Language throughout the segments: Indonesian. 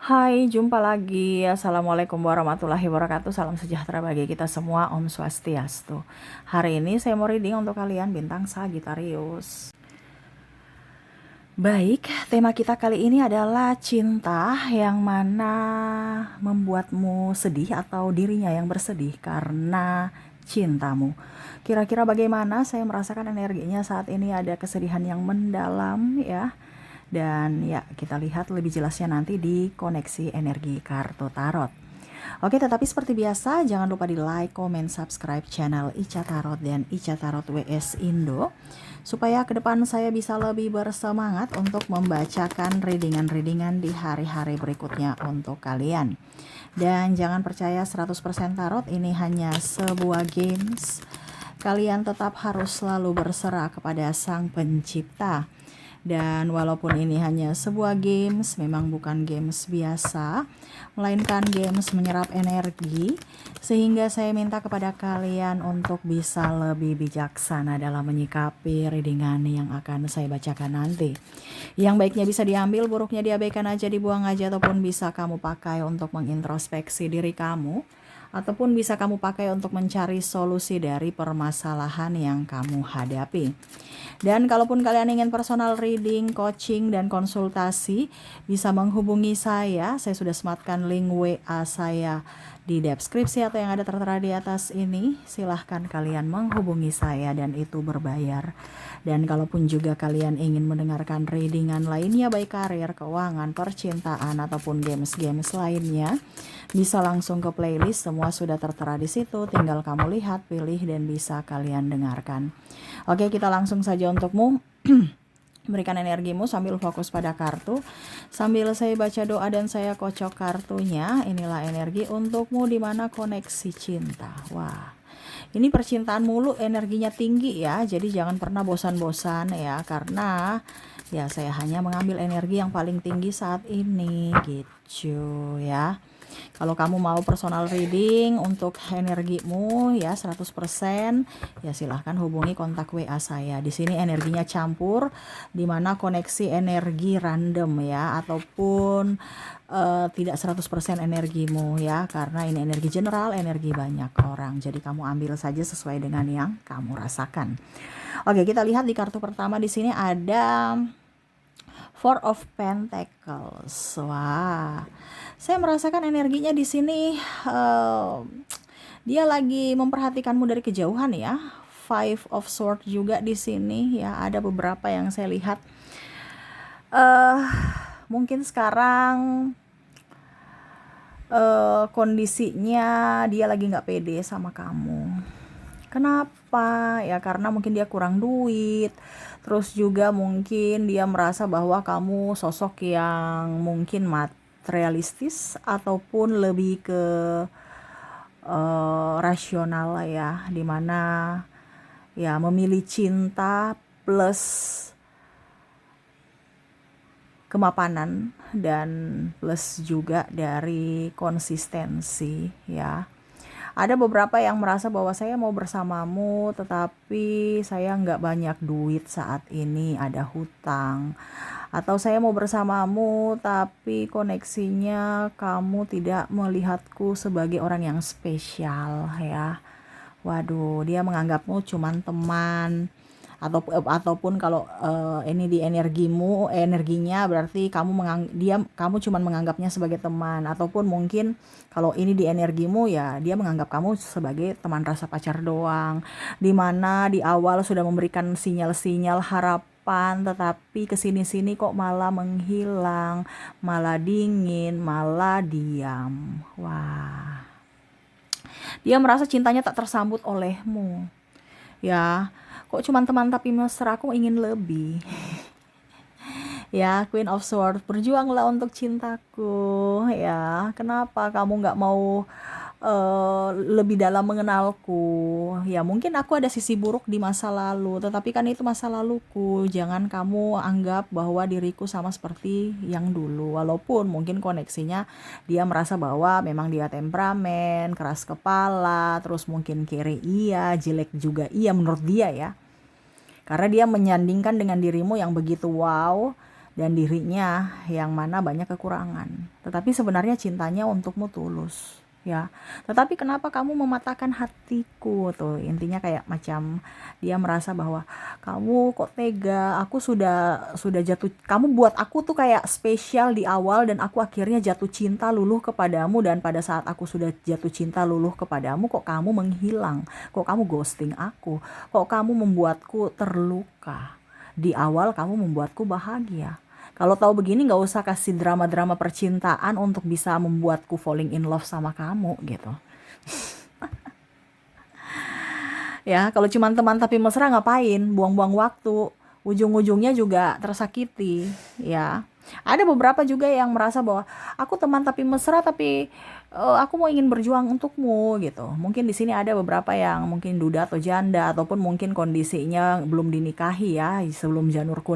Hai, jumpa lagi. Assalamualaikum warahmatullahi wabarakatuh. Salam sejahtera bagi kita semua. Om Swastiastu. Hari ini saya mau reading untuk kalian bintang Sagittarius. Baik, tema kita kali ini adalah cinta yang mana membuatmu sedih atau dirinya yang bersedih karena cintamu. Kira-kira bagaimana saya merasakan energinya saat ini, ada kesedihan yang mendalam ya. Dan ya, kita lihat lebih jelasnya nanti di koneksi energi kartu tarot. Oke, tetapi seperti biasa, jangan lupa di like, comment, subscribe channel Ica Tarot dan Ica Tarot WS Indo, supaya ke depan saya bisa lebih bersemangat untuk membacakan readingan-readingan di hari-hari berikutnya untuk kalian. Dan jangan percaya 100% tarot ini hanya sebuah games. Kalian tetap harus selalu berserah kepada Sang Pencipta. Dan walaupun ini hanya sebuah games, memang bukan games biasa, melainkan games menyerap energi, sehingga saya minta kepada kalian untuk bisa lebih bijaksana dalam menyikapi readingan yang akan saya bacakan nanti. Yang baiknya bisa diambil, buruknya diabaikan aja, dibuang aja, ataupun bisa kamu pakai untuk mengintrospeksi diri kamu, ataupun bisa kamu pakai untuk mencari solusi dari permasalahan yang kamu hadapi. Dan kalaupun kalian ingin personal reading, coaching, dan konsultasi, bisa menghubungi saya. Saya sudah sematkan link WA saya di deskripsi atau yang ada tertera di atas ini. Silahkan kalian menghubungi saya dan itu berbayar. Dan kalaupun juga kalian ingin mendengarkan readingan lainnya, baik karir, keuangan, percintaan, ataupun games-games lainnya, bisa langsung ke playlist. Semua sudah tertera di situ. Tinggal kamu lihat, pilih, dan bisa kalian dengarkan. Oke, kita langsung saja untukmu. Berikan energimu sambil fokus pada kartu. Sambil saya baca doa dan saya kocok kartunya. Inilah energi untukmu di mana koneksi cinta. Wah, ini percintaan mulu, energinya tinggi ya. Jadi jangan pernah bosan-bosan ya, karena ya saya hanya mengambil energi yang paling tinggi saat ini gitu ya. Kalau kamu mau personal reading untuk energimu ya 100%, ya silahkan hubungi kontak WA saya. Di sini energinya campur, di mana koneksi energi random ya, ataupun tidak 100% energimu ya, karena ini energi general, energi banyak orang. Jadi kamu ambil saja sesuai dengan yang kamu rasakan. Oke, kita lihat di kartu pertama. Di sini ada Four of Pentacles. Wah, saya merasakan energinya di sini. Dia lagi memperhatikanmu dari kejauhan ya. Five of Swords juga di sini ya. Ada beberapa yang saya lihat. Mungkin sekarang kondisinya dia lagi nggak pede sama kamu. Kenapa? Ya karena mungkin dia kurang duit. Terus juga mungkin dia merasa bahwa kamu sosok yang mungkin materialistis ataupun lebih ke rasional lah ya, dimana ya memilih cinta plus kemapanan dan plus juga dari konsistensi ya. Ada beberapa yang merasa bahwa saya mau bersamamu, tetapi saya nggak banyak duit saat ini, ada hutang. Atau saya mau bersamamu, tapi koneksinya kamu tidak melihatku sebagai orang yang spesial ya. Waduh, dia menganggapmu cuman teman. Ataupun kalau ini di energinya berarti kamu cuman menganggapnya sebagai teman, ataupun mungkin kalau ini di energimu ya dia menganggap kamu sebagai teman rasa pacar doang, dimana di awal sudah memberikan sinyal-sinyal harapan, tetapi kesini-sini kok malah menghilang, malah dingin, malah diam. Wah, dia merasa cintanya tak tersambut olehmu ya. Kok cuma teman tapi mesra, aku ingin lebih. Ya, Queen of Swords, berjuanglah untuk cintaku ya. Kenapa kamu nggak mau lebih dalam mengenalku? Ya mungkin aku ada sisi buruk di masa lalu, tetapi kan itu masa laluku. Jangan kamu anggap bahwa diriku sama seperti yang dulu. Walaupun mungkin koneksinya dia merasa bahwa memang dia temperamen, keras kepala, terus mungkin kiri iya, jelek juga iya menurut dia ya. Karena dia menyandingkan dengan dirimu yang begitu wow, dan dirinya yang mana banyak kekurangan. Tetapi sebenarnya cintanya untukmu tulus, ya. Tetapi kenapa kamu mematahkan hatiku tuh? Intinya kayak macam dia merasa bahwa kamu kok tega, aku sudah jatuh, kamu buat aku tuh kayak spesial di awal dan aku akhirnya jatuh cinta luluh kepadamu, dan pada saat aku sudah jatuh cinta luluh kepadamu kok kamu menghilang, kok kamu ghosting aku, kok kamu membuatku terluka. Di awal kamu membuatku bahagia. Kalau tahu begini nggak usah kasih drama-drama percintaan untuk bisa membuatku falling in love sama kamu gitu. Ya, kalau cuma teman tapi mesra ngapain? Buang-buang waktu. Ujung-ujungnya juga tersakiti, ya. Ada beberapa juga yang merasa bahwa aku teman tapi mesra, tapi aku mau ingin berjuang untukmu gitu. Mungkin di sini ada beberapa yang mungkin duda atau janda, ataupun mungkin kondisinya belum dinikahi ya, sebelum janur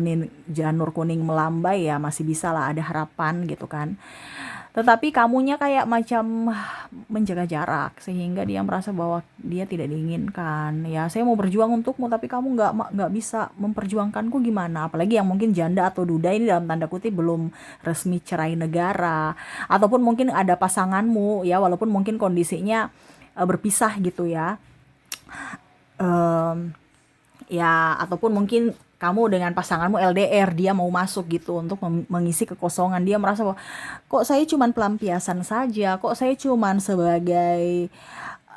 kuning melambai ya, masih bisa lah ada harapan gitu kan. Tetapi kamunya kayak macam menjaga jarak sehingga dia merasa bahwa dia tidak diinginkan. Ya, saya mau berjuang untukmu tapi kamu nggak bisa memperjuangkanku, gimana? Apalagi yang mungkin janda atau duda ini dalam tanda kutip belum resmi cerai negara, ataupun mungkin ada pasanganmu ya, walaupun mungkin kondisinya berpisah gitu ya. Em, Ya, ataupun mungkin kamu dengan pasanganmu LDR, dia mau masuk gitu untuk mengisi kekosongan. Dia merasa bahwa kok saya cuman pelampiasan saja, kok saya cuman sebagai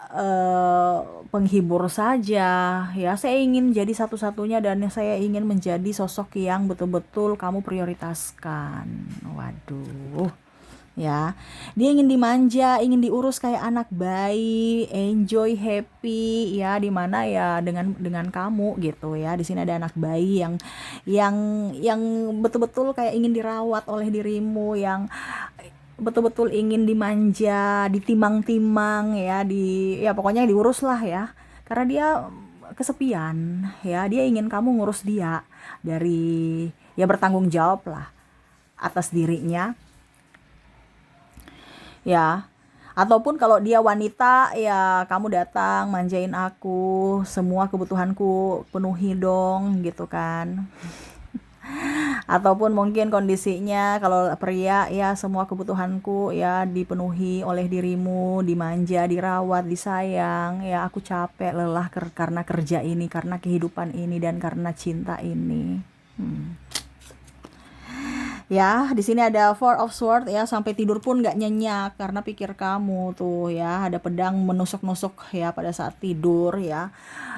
eh, penghibur saja. Ya, saya ingin jadi satu-satunya dan saya ingin menjadi sosok yang betul-betul kamu prioritaskan. Waduh, ya, dia ingin dimanja, ingin diurus kayak anak bayi, enjoy, happy, ya, di mana ya dengan kamu gitu ya. Di sini ada anak bayi yang yang betul-betul kayak ingin dirawat oleh dirimu, yang betul-betul ingin dimanja, ditimang-timang ya, ya pokoknya diurus lah ya. Karena dia kesepian, ya, dia ingin kamu ngurus dia, dari ya bertanggung jawab lah atas dirinya, ya. Ataupun kalau dia wanita, ya kamu datang manjain aku, semua kebutuhanku penuhi dong gitu kan. Ataupun mungkin kondisinya kalau pria, ya semua kebutuhanku ya dipenuhi oleh dirimu, dimanja, dirawat, disayang. Ya, aku capek, lelah karena kerja ini, karena kehidupan ini, dan karena cinta ini. Ya, di sini ada Four of Swords ya, sampai tidur pun nggak nyenyak karena pikir kamu tuh ya, ada pedang menusuk-nusuk ya pada saat tidur ya.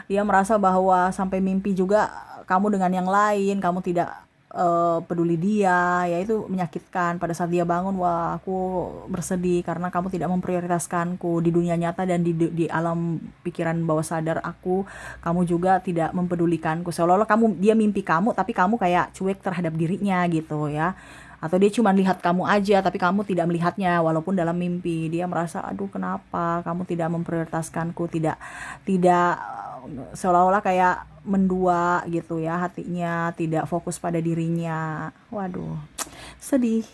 Dia merasa bahwa sampai mimpi juga kamu dengan yang lain, kamu tidak peduli dia, ya itu menyakitkan. Pada saat dia bangun, wah aku bersedih karena kamu tidak memprioritaskanku di dunia nyata dan di alam pikiran bawah sadar aku, kamu juga tidak mempedulikanku. Seolah-olah dia mimpi kamu tapi kamu kayak cuek terhadap dirinya gitu ya. Atau dia cuma lihat kamu aja tapi kamu tidak melihatnya walaupun dalam mimpi. Dia merasa, aduh kenapa kamu tidak memprioritaskanku, tidak tidak seolah-olah kayak mendua gitu ya, hatinya tidak fokus pada dirinya. Waduh, sedih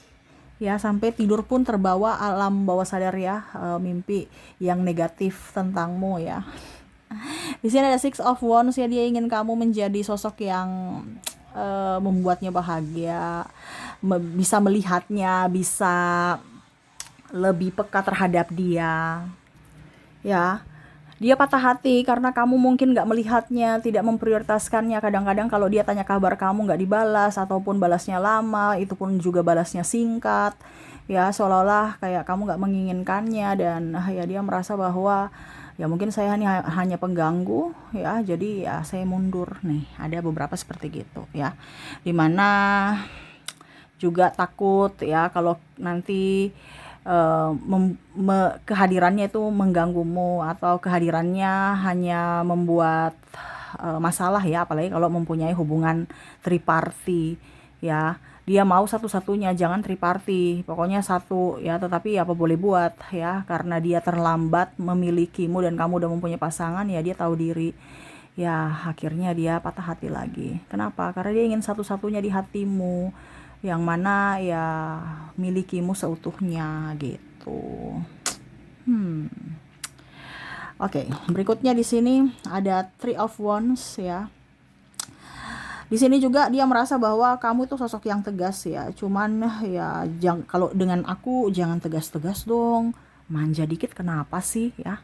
ya, sampai tidur pun terbawa alam bawah sadar ya, mimpi yang negatif tentangmu ya. Di sini ada Six of Wands ya, dia ingin kamu menjadi sosok yang membuatnya bahagia, bisa melihatnya, bisa lebih peka terhadap dia, ya. Dia patah hati karena kamu mungkin gak melihatnya, tidak memprioritaskannya. Kadang-kadang kalau dia tanya kabar kamu gak dibalas, ataupun balasnya lama, itu pun juga balasnya singkat. Ya, seolah-olah kayak kamu gak menginginkannya, dan ya dia merasa bahwa ya mungkin saya hanya pengganggu ya, jadi ya saya mundur nih. Ada beberapa seperti gitu ya. Dimana juga takut ya kalau nanti kehadirannya itu mengganggumu, atau kehadirannya hanya membuat masalah ya, apalagi kalau mempunyai hubungan triparty ya. Dia mau satu-satunya, jangan triparty, pokoknya satu ya. Tetapi apa boleh buat ya, karena dia terlambat memilikimu dan kamu udah mempunyai pasangan, ya dia tahu diri ya, akhirnya dia patah hati lagi. Kenapa? Karena dia ingin satu-satunya di hatimu, yang mana ya milikimu seutuhnya gitu. Oke, berikutnya di sini ada Three of Wands ya. Di sini juga dia merasa bahwa kamu itu sosok yang tegas ya. Cuman ya kalau dengan aku jangan tegas-tegas dong. Manja dikit kenapa sih ya?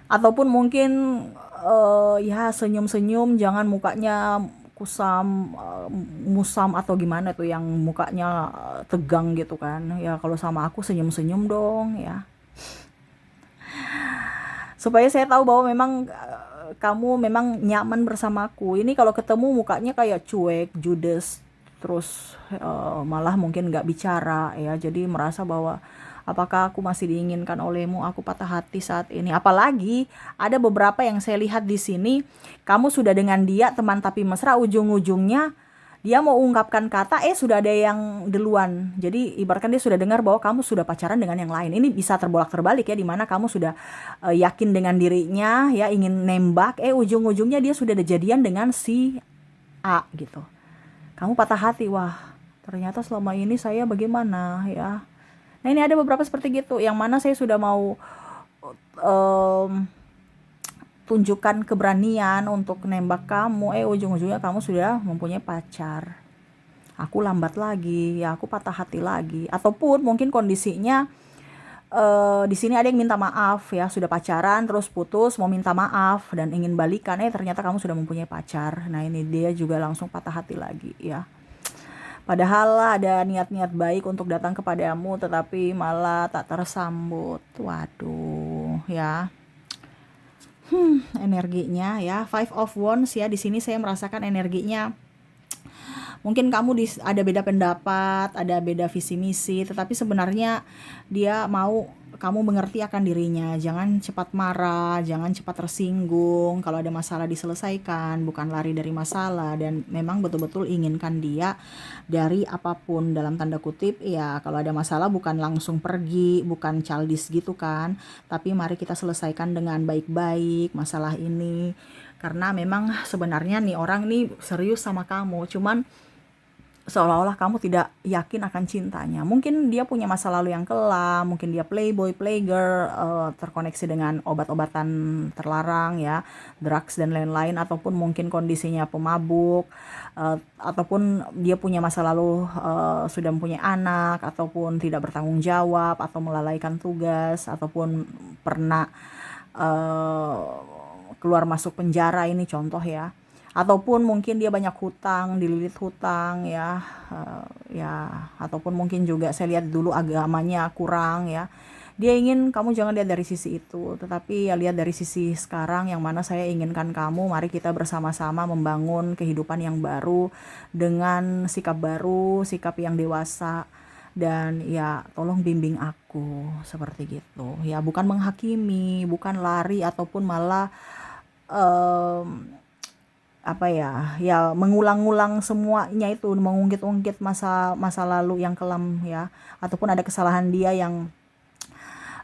Ataupun mungkin ya senyum-senyum, jangan mukanya kusam, musam atau gimana tuh yang mukanya tegang gitu kan. Ya kalau sama aku senyum-senyum dong ya. Supaya saya tahu bahwa memang kamu memang nyaman bersamaku. Ini kalau ketemu mukanya kayak cuek, judes, terus malah mungkin nggak bicara ya. Jadi merasa bahwa apakah aku masih diinginkan olehmu? Aku patah hati saat ini. Apalagi ada beberapa yang saya lihat di sini, kamu sudah dengan dia teman tapi mesra, ujung-ujungnya dia mau ungkapkan kata, sudah ada yang duluan. Jadi ibaratkan dia sudah dengar bahwa kamu sudah pacaran dengan yang lain. Ini bisa terbolak-terbalik ya, dimana kamu sudah yakin dengan dirinya, ya ingin nembak, ujung-ujungnya dia sudah ada jadian dengan si A gitu. Kamu patah hati, wah ternyata selama ini saya bagaimana ya. Nah ini ada beberapa seperti gitu, yang mana saya sudah mau tunjukkan keberanian untuk nembak kamu, ujung-ujungnya kamu sudah mempunyai pacar. Aku lambat lagi, ya aku patah hati lagi. Ataupun mungkin kondisinya di sini ada yang minta maaf ya, sudah pacaran terus putus, mau minta maaf dan ingin balikan, ternyata kamu sudah mempunyai pacar. Nah ini dia juga langsung patah hati lagi ya. Padahal ada niat-niat baik untuk datang kepadamu, tetapi malah tak tersambut. Waduh ya. Energinya ya, Five of Wands ya, di sini saya merasakan energinya. Mungkin kamu ada beda pendapat, ada beda visi misi, tetapi sebenarnya dia mau kamu mengerti akan dirinya. Jangan cepat marah, jangan cepat tersinggung. Kalau ada masalah diselesaikan, bukan lari dari masalah. Dan memang betul-betul inginkan dia dari apapun, dalam tanda kutip ya. Kalau ada masalah bukan langsung pergi, bukan childish gitu kan, tapi mari kita selesaikan dengan baik-baik masalah ini. Karena memang sebenarnya nih orang nih serius sama kamu, cuman seolah-olah kamu tidak yakin akan cintanya. Mungkin dia punya masa lalu yang kelam, mungkin dia playboy, playgirl, terkoneksi dengan obat-obatan terlarang ya, drugs dan lain-lain, ataupun mungkin kondisinya pemabuk, ataupun dia punya masa lalu sudah mempunyai anak, ataupun tidak bertanggung jawab, atau melalaikan tugas, ataupun pernah keluar masuk penjara, ini contoh ya. Ataupun mungkin dia banyak hutang, dililit hutang ya, ya, ataupun mungkin juga saya lihat dulu agamanya kurang ya. Dia ingin kamu jangan lihat dari sisi itu, tetapi ya lihat dari sisi sekarang, yang mana saya inginkan kamu, mari kita bersama-sama membangun kehidupan yang baru dengan sikap baru, sikap yang dewasa. Dan ya tolong bimbing aku seperti gitu ya, bukan menghakimi, bukan lari, ataupun malah apa ya mengulang-ulang semuanya itu, mengungkit-ungkit masa lalu yang kelam ya, ataupun ada kesalahan dia yang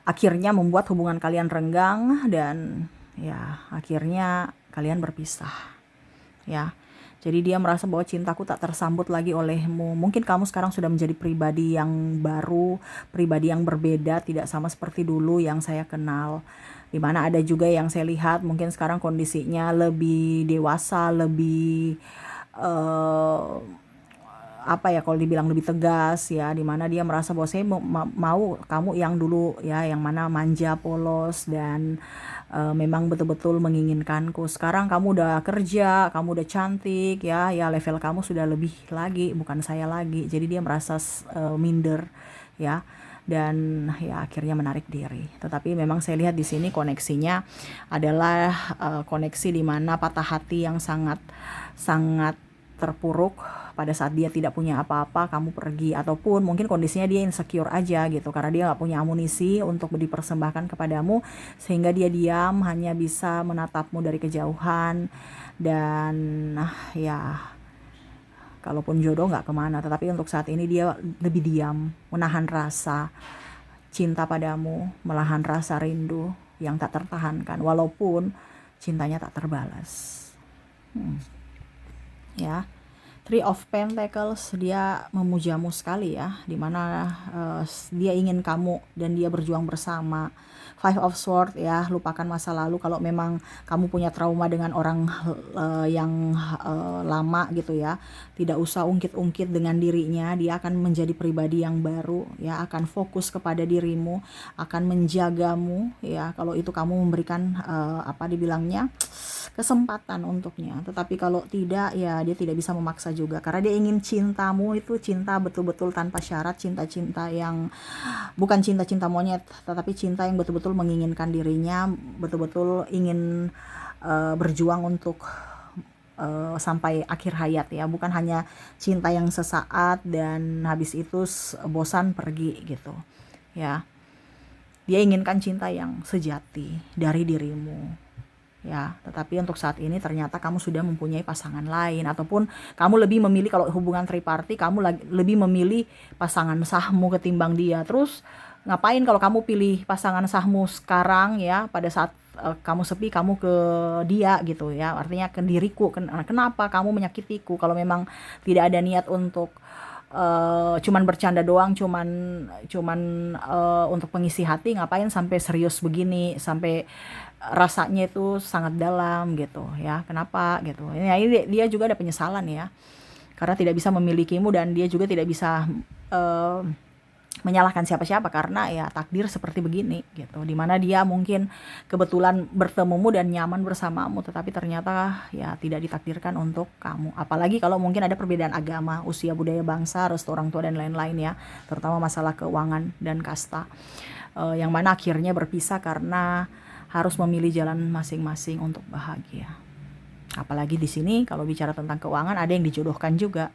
akhirnya membuat hubungan kalian renggang dan ya akhirnya kalian berpisah ya. Jadi dia merasa bahwa cintaku tak tersambut lagi olehmu. Mungkin kamu sekarang sudah menjadi pribadi yang baru, pribadi yang berbeda, tidak sama seperti dulu yang saya kenal. Dimana ada juga yang saya lihat mungkin sekarang kondisinya lebih dewasa, lebih apa ya, kalau dibilang lebih tegas ya, dimana dia merasa bahwa saya mau kamu yang dulu ya, yang mana manja, polos, dan memang betul-betul menginginkanku. Sekarang kamu udah kerja, kamu udah cantik ya, ya level kamu sudah lebih lagi, bukan saya lagi. Jadi dia merasa minder ya, dan ya akhirnya menarik diri. Tetapi memang saya lihat di sini koneksinya adalah koneksi di mana patah hati yang sangat sangat terpuruk pada saat dia tidak punya apa-apa, kamu pergi, ataupun mungkin kondisinya dia insecure aja gitu, karena dia nggak punya amunisi untuk dipersembahkan kepadamu, sehingga dia diam, hanya bisa menatapmu dari kejauhan. Dan ya kalaupun jodoh nggak kemana, tetapi untuk saat ini dia lebih diam, menahan rasa cinta padamu, menahan rasa rindu yang tak tertahankan, walaupun cintanya tak terbalas. Ya, Three of Pentacles, dia memujamu sekali ya, dimana dia ingin kamu dan dia berjuang bersama. Five of Swords ya, lupakan masa lalu. Kalau memang kamu punya trauma dengan orang yang lama gitu ya, tidak usah ungkit-ungkit dengan dirinya. Dia akan menjadi pribadi yang baru ya, akan fokus kepada dirimu, akan menjagamu ya. Kalau itu kamu memberikan apa dibilangnya, kesempatan untuknya. Tetapi kalau tidak ya dia tidak bisa memaksa juga, karena dia ingin cintamu itu cinta betul-betul tanpa syarat, cinta-cinta yang bukan cinta-cinta monyet, tetapi cinta yang betul-betul menginginkan dirinya, betul-betul ingin berjuang untuk sampai akhir hayat ya, bukan hanya cinta yang sesaat dan habis itu bosan pergi gitu ya. Dia inginkan cinta yang sejati dari dirimu ya. Tetapi untuk saat ini ternyata kamu sudah mempunyai pasangan lain, ataupun kamu lebih memilih, kalau hubungan triparty kamu lebih memilih pasangan sahmu ketimbang dia. Terus ngapain kalau kamu pilih pasangan sahmu sekarang ya, pada saat kamu sepi kamu ke dia gitu ya, artinya ke diriku. Kenapa kamu menyakitiku kalau memang tidak ada niat untuk cuman bercanda doang, cuman untuk pengisi hati, ngapain sampai serius begini, sampai rasanya itu sangat dalam gitu ya. Kenapa gitu? Ini dia juga ada penyesalan ya, karena tidak bisa memilikimu, dan dia juga tidak bisa menyalahkan siapa-siapa karena ya takdir seperti begini gitu, dimana dia mungkin kebetulan bertemumu dan nyaman bersamamu, tetapi ternyata ya tidak ditakdirkan untuk kamu. Apalagi kalau mungkin ada perbedaan agama, usia, budaya, bangsa, restu orang tua dan lain-lain ya, terutama masalah keuangan dan kasta, yang mana akhirnya berpisah karena harus memilih jalan masing-masing untuk bahagia. Apalagi di sini kalau bicara tentang keuangan, ada yang dijodohkan juga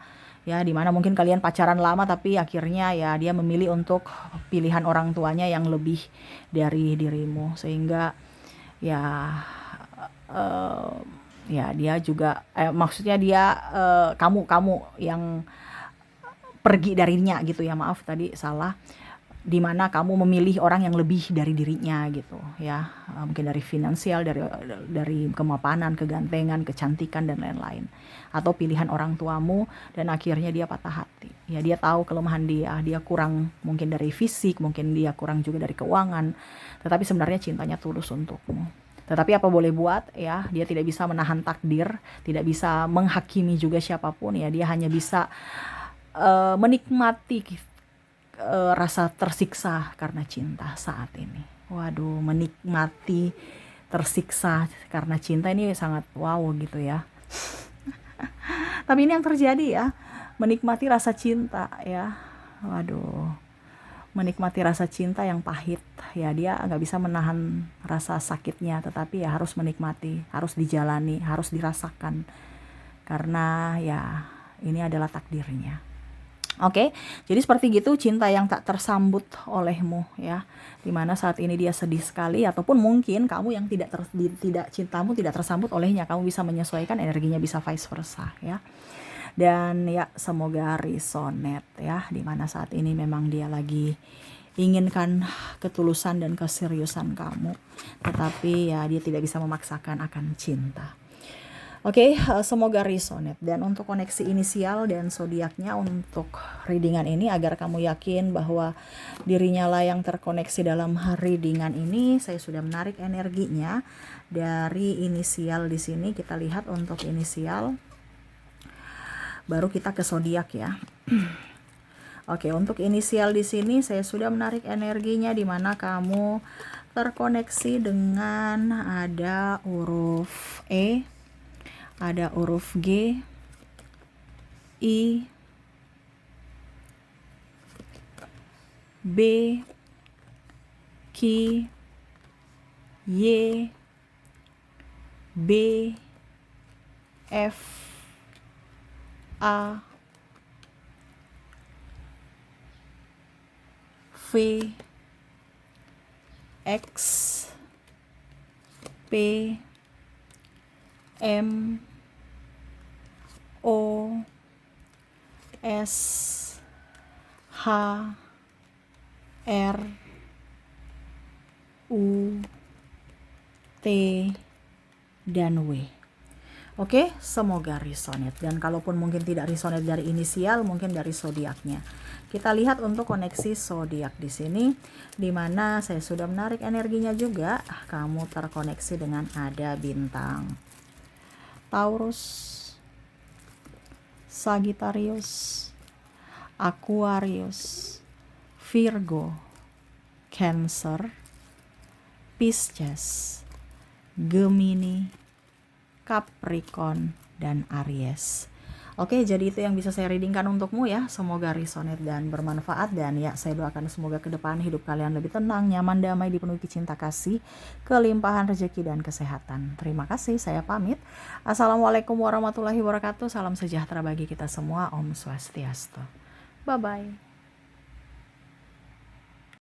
ya, dimana mungkin kalian pacaran lama tapi akhirnya ya dia memilih untuk pilihan orang tuanya yang lebih dari dirimu, sehingga ya ya dia juga maksudnya dia kamu yang pergi darinya gitu ya, maaf tadi salah, dimana kamu memilih orang yang lebih dari dirinya gitu ya, mungkin dari finansial, dari kemapanan, kegantengan, kecantikan dan lain-lain, atau pilihan orang tuamu, dan akhirnya dia patah hati ya. Dia tahu kelemahan dia kurang mungkin dari fisik, mungkin dia kurang juga dari keuangan, tetapi sebenarnya cintanya tulus untukmu. Tetapi apa boleh buat ya, dia tidak bisa menahan takdir, tidak bisa menghakimi juga siapapun ya. Dia hanya bisa menikmati rasa tersiksa karena cinta saat ini. Waduh, menikmati tersiksa karena cinta ini sangat wow gitu ya. Tapi ini yang terjadi ya, menikmati rasa cinta ya. Waduh, menikmati rasa cinta yang pahit ya. Dia nggak bisa menahan rasa sakitnya, tetapi ya harus menikmati, harus dijalani, harus dirasakan, karena ya ini adalah takdirnya. Oke, jadi seperti gitu cinta yang tak tersambut olehmu ya, dimana saat ini dia sedih sekali, ataupun mungkin kamu yang tidak cintamu tidak tersambut olehnya, kamu bisa menyesuaikan energinya, bisa vice versa ya. Dan ya semoga resonate ya, dimana saat ini memang dia lagi inginkan ketulusan dan keseriusan kamu, tetapi ya dia tidak bisa memaksakan akan cinta. Oke, semoga resonate. Dan untuk koneksi inisial dan zodiaknya untuk readingan ini, agar kamu yakin bahwa dirinya lah yang terkoneksi dalam readingan ini, saya sudah menarik energinya dari inisial di sini. Kita lihat untuk inisial, baru kita ke zodiak ya. Oke, untuk inisial di sini saya sudah menarik energinya, di mana kamu terkoneksi dengan ada huruf E, ada huruf G, I, B, Q, Y, B, F, A, V, X, P, M, O, S, H, R, U, T, dan W. Oke, semoga resonate. Dan kalaupun mungkin tidak resonate dari inisial, mungkin dari zodiaknya. Kita lihat untuk koneksi zodiak di sini, di mana saya sudah menarik energinya juga. Kamu terkoneksi dengan ada bintang Taurus, Sagittarius, Aquarius, Virgo, Cancer, Pisces, Gemini, Capricorn, dan Aries. Oke, jadi itu yang bisa saya readingkan untukmu ya. Semoga resonate dan bermanfaat. Dan ya, saya doakan semoga ke depan hidup kalian lebih tenang, nyaman, damai, dipenuhi cinta kasih, kelimpahan rezeki, dan kesehatan. Terima kasih, saya pamit. Assalamualaikum warahmatullahi wabarakatuh. Salam sejahtera bagi kita semua. Om Swastiastu. Bye-bye.